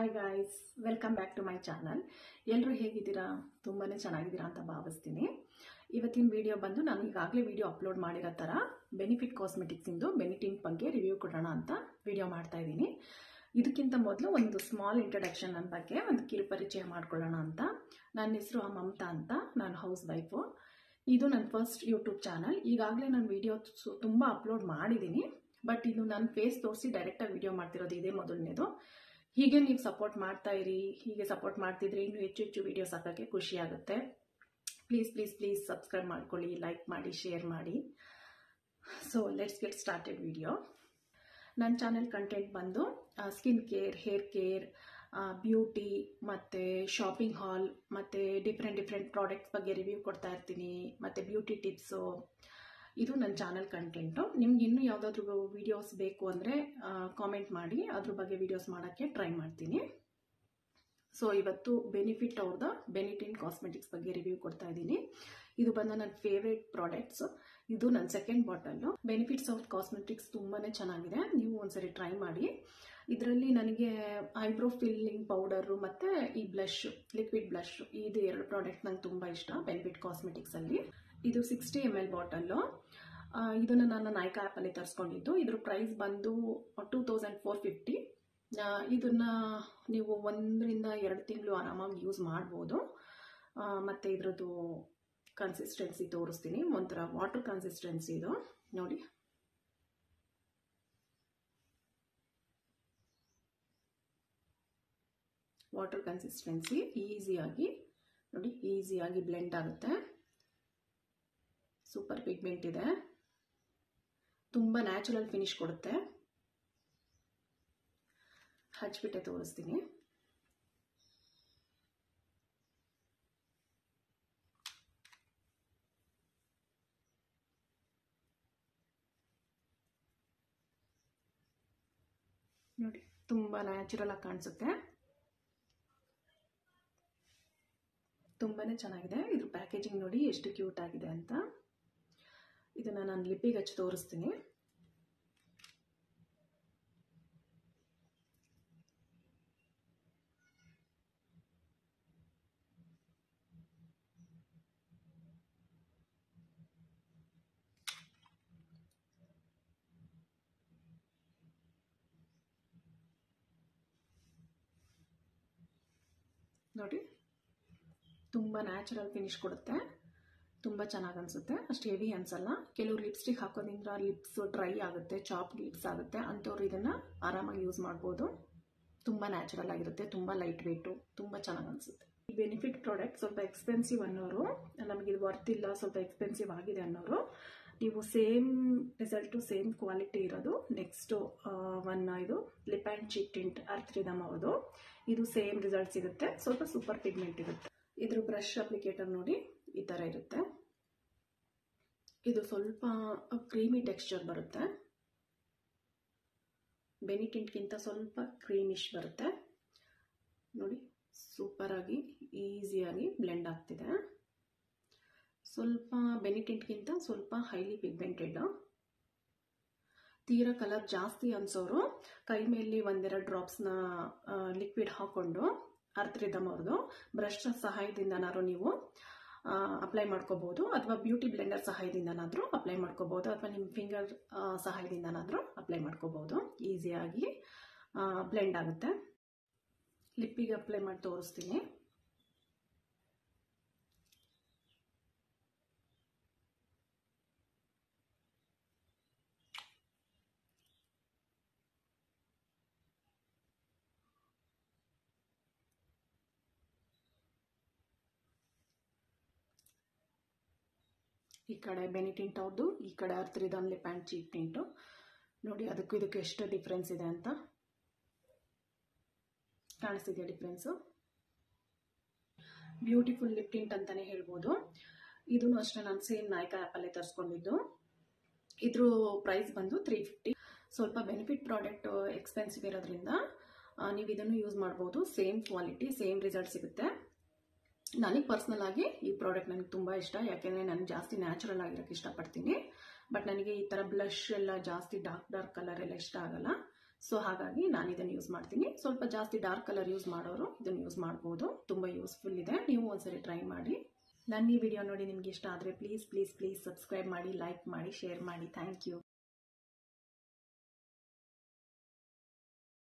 Hi guys, welcome back to my channel. ಎಲ್ಲರೂ ಹೇಗಿದ್ದೀರಾ? ತುಂಬಾ ಚೆನ್ನಾಗಿದ್ದೀರಾ ಅಂತ ಭಾವಿಸ್ತೀನಿ. ಇವತ್ತಿನ ವಿಡಿಯೋ ಬಂದು ನಾನು ಈಗಾಗಲೇ ವಿಡಿಯೋ ಅಪ್ಲೋಡ್ ಮಾಡಿರೋ ಥರ ಬೆನಿಫಿಟ್ ಕಾಸ್ಮೆಟಿಕ್ಸಿಂದು ಬೆನಿಟಿನ್ ಬಗ್ಗೆ ರಿವ್ಯೂ ಕೊಡೋಣ ಅಂತ ವಿಡಿಯೋ ಮಾಡ್ತಾ ಇದ್ದೀನಿ. ಇದಕ್ಕಿಂತ ಮೊದಲು ಒಂದು ಸ್ಮಾಲ್ ಇಂಟ್ರಡಕ್ಷನ್ ನನ್ನ ಬಗ್ಗೆ ಒಂದು ಕಿರುಪರಿಚಯ ಮಾಡ್ಕೊಳ್ಳೋಣ ಅಂತ. ನನ್ನ ಹೆಸರು ಮಮತಾ ಅಂತ, ನಾನು ಹೌಸ್ ವೈಫು. ಇದು ನನ್ನ ಫಸ್ಟ್ ಯೂಟ್ಯೂಬ್ ಚಾನಲ್. ಈಗಾಗಲೇ ನಾನು ವಿಡಿಯೋ ತುಂಬ ಅಪ್ಲೋಡ್ ಮಾಡಿದ್ದೀನಿ, ಬಟ್ ಇದು ನನ್ನ ಫೇಸ್ ತೋರಿಸಿ ಡೈರೆಕ್ಟಾಗಿ ವಿಡಿಯೋ ಮಾಡ್ತಿರೋದು ಇದೇ ಮೊದಲನೇದು. ಹೀಗೆ ನೀವು ಸಪೋರ್ಟ್ ಮಾಡ್ತಾ ಇರಿ. ಹೀಗೆ ಸಪೋರ್ಟ್ ಮಾಡ್ತಿದ್ರೆ ಇನ್ನೂ ಹೆಚ್ಚು ಹೆಚ್ಚು ವೀಡಿಯೋಸ್ ಹಾಕೋಕ್ಕೆ ಖುಷಿ ಆಗುತ್ತೆ. ಪ್ಲೀಸ್ ಪ್ಲೀಸ್ ಪ್ಲೀಸ್ ಸಬ್ಸ್ಕ್ರೈಬ್ ಮಾಡ್ಕೊಳ್ಳಿ, ಲೈಕ್ ಮಾಡಿ, ಶೇರ್ ಮಾಡಿ. So let's get started video. ನನ್ನ ಚಾನೆಲ್ ಕಂಟೆಂಟ್ ಬಂದು skin care, hair care, beauty ಮತ್ತು ಶಾಪಿಂಗ್ ಹಾಲ್ ಮತ್ತು ಡಿಫ್ರೆಂಟ್ ಪ್ರಾಡಕ್ಟ್ಸ್ ಬಗ್ಗೆ ರಿವ್ಯೂ ಕೊಡ್ತಾ ಇರ್ತೀನಿ, ಮತ್ತು ಬ್ಯೂಟಿ ಟಿಪ್ಸು. ಇದು ನನ್ನ ಚಾನಲ್ ಕಂಟೆಂಟು. ನಿಮ್ಗೆ ಇನ್ನೂ ಯಾವುದಾದ್ರೂ ವೀಡಿಯೋಸ್ ಬೇಕು ಅಂದರೆ ಕಾಮೆಂಟ್ ಮಾಡಿ, ಅದ್ರ ಬಗ್ಗೆ ವೀಡಿಯೋಸ್ ಮಾಡೋಕ್ಕೆ ಟ್ರೈ ಮಾಡ್ತೀನಿ. ಸೊ ಇವತ್ತು ಬೆನಿಫಿಟ್ ಅವ್ರದ್ದು ಬೆನಿಟಿನ್ ಕಾಸ್ಮೆಟಿಕ್ಸ್ ಬಗ್ಗೆ ರಿವ್ಯೂ ಕೊಡ್ತಾ ಇದ್ದೀನಿ. ಇದು ಬಂದು ನನ್ನ ಫೇವ್ರೇಟ್ ಪ್ರಾಡಕ್ಟ್ಸ್. ಇದು ನನ್ನ second bottle. Benefits of cosmetics ತುಂಬಾ ಚೆನ್ನಾಗಿದೆ, ನೀವು ಒಂದ್ಸರಿ ಟ್ರೈ ಮಾಡಿ. ಇದರಲ್ಲಿ ನನಗೆ ಐಬ್ರೋ ಫಿಲ್ಲಿಂಗ್ ಪೌಡರು ಮತ್ತು ಈ ಬ್ಲಷ್, ಲಿಕ್ವಿಡ್ ಬ್ಲಷ್, ಇದು ಎರಡು ಪ್ರಾಡಕ್ಟ್ ನಂಗೆ ತುಂಬ ಇಷ್ಟ ಬೆನಿಫಿಟ್ ಕಾಸ್ಮೆಟಿಕ್ಸಲ್ಲಿ. ಇದು 60 ml ಬಾಟಲ್ಲು. ಇದನ್ನು ನಾನು ನಾಯ್ಕಾ ಆ್ಯಪಲ್ಲಿ ತರಿಸ್ಕೊಂಡಿದ್ದು. ಇದ್ರ ಪ್ರೈಸ್ ಬಂದು 2450. ಇದನ್ನು ನೀವು 1-2 ತಿಂಗಳು ಆರಾಮಾಗಿ ಯೂಸ್ ಮಾಡ್ಬೋದು. ಮತ್ತು ಇದ್ರದ್ದು ಕನ್ಸಿಸ್ಟೆನ್ಸಿ ತೋರಿಸ್ತೀನಿ. ಒಂಥರ ವಾಟರ್ ಕನ್ಸಿಸ್ಟೆನ್ಸಿ ಇದು ನೋಡಿ. ವಾಟರ್ ಕನ್ಸಿಸ್ಟೆನ್ಸಿ ಈಸಿಯಾಗಿ ನೋಡಿ, ಈಸಿಯಾಗಿ ಬ್ಲೆಂಡ್ ಆಗುತ್ತೆ. ಸೂಪರ್ ಪಿಗ್ಮೆಂಟ್ ಇದೆ, ತುಂಬ ನ್ಯಾಚುರಲ್ ಫಿನಿಶ್ ಕೊಡುತ್ತೆ. ಹಚ್ಬಿಟ್ಟೆ ತೋರಿಸ್ತೀನಿ. ನೋಡಿ, ತುಂಬ ನ್ಯಾಚುರಲ್ ಆಗಿ ಕಾಣಿಸುತ್ತೆ, ತುಂಬಾ ಚೆನ್ನಾಗಿದೆ. ಇದ್ರ ಪ್ಯಾಕೇಜಿಂಗ್ ನೋಡಿ ಎಷ್ಟು ಕ್ಯೂಟ್ ಆಗಿದೆ ಅಂತ. ಇದನ್ನು ನಾನು ಲಿಪ್ಪಿಗೆ ಹಚ್ಚಿ ತೋರಿಸ್ತೀನಿ. ನೋಡಿ, ತುಂಬ ನ್ಯಾಚುರಲ್ ಫಿನಿಶ್ ಕೊಡುತ್ತೆ, ತುಂಬ ಚೆನ್ನಾಗಿ ಅನಿಸುತ್ತೆ. ಅಷ್ಟು ಹೆವಿ ಅನಿಸಲ್ಲ. ಕೆಲವರು ಲಿಪ್ಸ್ಟಿಕ್ ಹಾಕೋದ್ರಿಂದ ಲಿಪ್ಸ್ ಡ್ರೈ ಆಗುತ್ತೆ, ಚಾಪ್ ಲಿಪ್ಸ್ ಆಗುತ್ತೆ, ಅಂಥವ್ರು ಇದನ್ನು ಆರಾಮಾಗಿ ಯೂಸ್ ಮಾಡ್ಬೋದು. ತುಂಬ ನ್ಯಾಚುರಲ್ ಆಗಿರುತ್ತೆ, ತುಂಬ ಲೈಟ್ ವೆಯ್ಟು, ತುಂಬ ಚೆನ್ನಾಗಿ ಅನಿಸುತ್ತೆ. ಈ ಬೆನಿಫಿಟ್ ಪ್ರಾಡಕ್ಟ್ ಸ್ವಲ್ಪ ಎಕ್ಸ್ಪೆನ್ಸಿವ್ ಅನ್ನೋರು, ನಮಗೆ ಇದು ವರ್ತ್ ಇಲ್ಲ, ಸ್ವಲ್ಪ ಎಕ್ಸ್ಪೆನ್ಸಿವ್ ಆಗಿದೆ ಅನ್ನೋರು, ನೀವು ಸೇಮ್ ರಿಸಲ್ಟು, ಸೇಮ್ ಕ್ವಾಲಿಟಿ ಇರೋದು ನೆಕ್ಸ್ಟು ಇದು ಲಿಪ್ ಆ್ಯಂಡ್ ಚೀಕ್ ಟಿಂಟ್ ಅರ್ಥ್ರಿದಮ್ ಅವ್ರದ್ದು. ಇದು ಸೇಮ್ ರಿಸಲ್ಟ್ ಸಿಗುತ್ತೆ, ಸ್ವಲ್ಪ ಸೂಪರ್ ಪಿಗ್ಮೆಂಟ್ ಇರುತ್ತೆ. ಇದ್ರ ಬ್ರಷ್ ಅಪ್ಲಿಕೇಟರ್ ನೋಡಿ ಈ ಥರ ಇರುತ್ತೆ. ಇದು ಸ್ವಲ್ಪ ಕ್ರೀಮಿ ಟೆಕ್ಸ್ಚರ್ ಬರುತ್ತೆ, ಬೆನಿಟಿಂಟ್ಗಿಂತ ಸ್ವಲ್ಪ ಕ್ರೀಮಿಶ್ ಬರುತ್ತೆ. ನೋಡಿ, ಸೂಪರಾಗಿ ಈಸಿಯಾಗಿ ಬ್ಲೆಂಡ್ ಆಗ್ತಿದೆ. ಸ್ವಲ್ಪ ಬೆನಿಟಿಂಟ್ಗಿಂತ ಸ್ವಲ್ಪ ಹೈಲಿ ಪಿಗ್ಮೆಂಟೆಡ್. ತೀರಾ ಕಲರ್ ಜಾಸ್ತಿ ಅನ್ಸೋರು ಕೈ ಮೇಲೆ 1-2 ಡ್ರಾಪ್ಸ್ನ ಲಿಕ್ವಿಡ್ ಹಾಕ್ಕೊಂಡು ಅರ್ಥ್ರಿದಮ್ ಅವ್ರದ್ದು ಬ್ರಷ್ ಸಹಾಯದಿಂದನಾದ್ರೂ ನೀವು ಅಪ್ಲೈ ಮಾಡ್ಕೋಬೋದು, ಅಥವಾ ಬ್ಯೂಟಿ ಬ್ಲೆಂಡರ್ ಸಹಾಯದಿಂದನಾದರೂ ಅಪ್ಲೈ ಮಾಡ್ಕೋಬೋದು, ಅಥವಾ ನಿಮ್ಮ ಫಿಂಗರ್ ಸಹಾಯದಿಂದನಾದರೂ ಅಪ್ಲೈ ಮಾಡ್ಕೋಬೋದು. ಈಸಿಯಾಗಿ ಬ್ಲೆಂಡ್ ಆಗುತ್ತೆ. ಲಿಪ್ಪಿಗೆ ಅಪ್ಲೈ ಮಾಡಿ ತೋರಿಸ್ತೀನಿ. ಈ ಕಡೆ ಬೆನಿಟಿಂಟ್ ಅವ್ರದ್ದು, ಈ ಕಡೆ ಅರ್ಥ್ರಿದಮ್ ಲಿಪ್ ಆ್ಯಂಡ್ ಚೀಕ್ ಟಿಂಟು. ನೋಡಿ, ಅದಕ್ಕೂ ಇದಕ್ಕೆ ಎಷ್ಟು ಡಿಫ್ರೆನ್ಸ್ ಇದೆ ಅಂತ ಕಾಣಿಸ್ತಿದೆಯಾ ಡಿಫ್ರೆನ್ಸು? ಬ್ಯೂಟಿಫುಲ್ ಲಿಪ್ ಟಿಂಟ್ ಅಂತಲೇ ಹೇಳ್ಬೋದು. ಇದೂ ಅಷ್ಟೇ ನಾನು ಸೇಮ್ ನಾಯ್ಕಾ ಆ್ಯಪಲ್ಲೇ ತರಿಸ್ಕೊಂಡಿದ್ದು. ಇದ್ರ ಪ್ರೈಸ್ ಬಂದು 350. ಸ್ವಲ್ಪ ಬೆನಿಫಿಟ್ ಪ್ರಾಡಕ್ಟ್ ಎಕ್ಸ್ಪೆನ್ಸಿವ್ ಇರೋದ್ರಿಂದ ನೀವು ಇದನ್ನು ಯೂಸ್ ಮಾಡ್ಬೋದು. ಸೇಮ್ ಕ್ವಾಲಿಟಿ, ಸೇಮ್ ರಿಸಲ್ಟ್ ಸಿಗುತ್ತೆ. ನನಗೆ ಪರ್ಸ್ನಲ್ ಆಗಿ ಈ ಪ್ರಾಡಕ್ಟ್ ನನಗೆ ತುಂಬ ಇಷ್ಟ, ಯಾಕೆಂದರೆ ನಾನು ಜಾಸ್ತಿ ನ್ಯಾಚುರಲ್ ಆಗಿರೋಕ್ಕೆ ಇಷ್ಟಪಡ್ತೀನಿ. ಬಟ್ ನನಗೆ ಈ ಥರ ಬ್ಲಷ್ ಎಲ್ಲ ಜಾಸ್ತಿ ಡಾರ್ಕ್ ಕಲರ್ ಎಲ್ಲ ಇಷ್ಟ ಆಗಲ್ಲ. ಸೊ ಹಾಗಾಗಿ ನಾನು ಇದನ್ನು ಯೂಸ್ ಮಾಡ್ತೀನಿ. ಸ್ವಲ್ಪ ಜಾಸ್ತಿ ಡಾರ್ಕ್ ಕಲರ್ ಯೂಸ್ ಮಾಡೋರು ಇದನ್ನು ಯೂಸ್ ಮಾಡ್ಬೋದು. ತುಂಬ ಯೂಸ್ಫುಲ್ ಇದೆ, ನೀವು ಒಂದ್ಸರಿ ಟ್ರೈ ಮಾಡಿ. ನನ್ನ ಈ ವಿಡಿಯೋ ನೋಡಿ ನಿಮಗೆ ಇಷ್ಟ ಆದರೆ ಪ್ಲೀಸ್ ಸಬ್ಸ್ಕ್ರೈಬ್ ಮಾಡಿ, ಲೈಕ್ ಮಾಡಿ, ಶೇರ್ ಮಾಡಿ. Thank you.